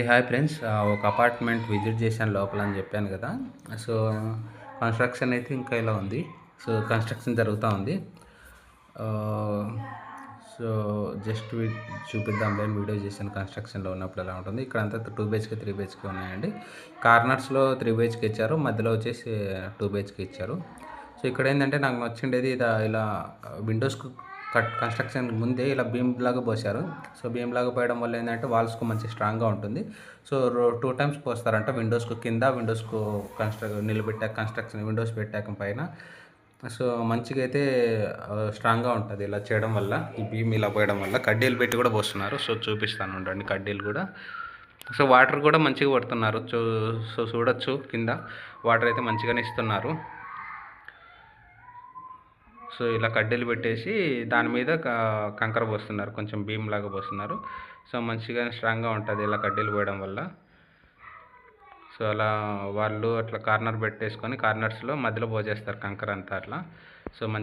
Hi friends. ఒక apartment visit చేశాను లోపల అని చెప్పాను కదా. సో కన్స్ట్రక్షన్ అయితే ఇంకా ఇలా ఉంది. సో కన్స్ట్రక్షన్ జరుగుతూ ఉంది. సో జస్ట్ చూపిద్దాం లేని వీడియో చేశాను కన్స్ట్రక్షన్లో ఉన్నప్పుడు ఎలా ఉంటుంది. ఇక్కడ అంతా 2 BHK 3 BHK ఉన్నాయండి. కార్నర్స్లో 3 BHK ఇచ్చారు, మధ్యలో వచ్చేసి 2 BHK ఇచ్చారు. సో ఇక్కడ ఏంటంటే నాకు నచ్చిండేది ఇలా విండోస్కు కన్స్ట్రక్షన్ ముందే ఇలా బీమ్ లాగా పోసారు. సో బీమ్ లాగా పోయడం వల్ల ఏంటంటే వాల్స్కు మంచి స్ట్రాంగ్గా ఉంటుంది. So 2 times పోస్తారంట. విండోస్కు కింద, విండోస్కు నిలబెట్టాక కన్స్ట్రక్షన్ విండోస్ పెట్టాక పైన. సో మంచిగా అయితే స్ట్రాంగ్గా ఉంటుంది ఇలా చేయడం వల్ల. ఈ బీమ్ ఇలా పోయడం వల్ల కడ్డీలు పెట్టి కూడా పోస్తున్నారు. సో చూపిస్తాను ఉండండి కడ్డీలు కూడా. సో వాటర్ కూడా మంచిగా పడుతున్నారు. సో చూడొచ్చు కింద వాటర్ అయితే మంచిగానే ఇస్తున్నారు. సో ఇలా కడ్డీలు పెట్టేసి దాని మీద కంకర పోస్తున్నారు, కొంచెం బీమ్ లాగా పోస్తున్నారు. సో మంచిగా స్ట్రాంగ్గా ఉంటుంది ఇలా కడ్డీలు పోయడం వల్ల. సో అలా వాళ్ళు అట్లా కార్నర్ పెట్టేసుకొని కార్నర్స్లో మధ్యలో పోసేస్తారు కంకర అంతా అట్లా. సో మంచి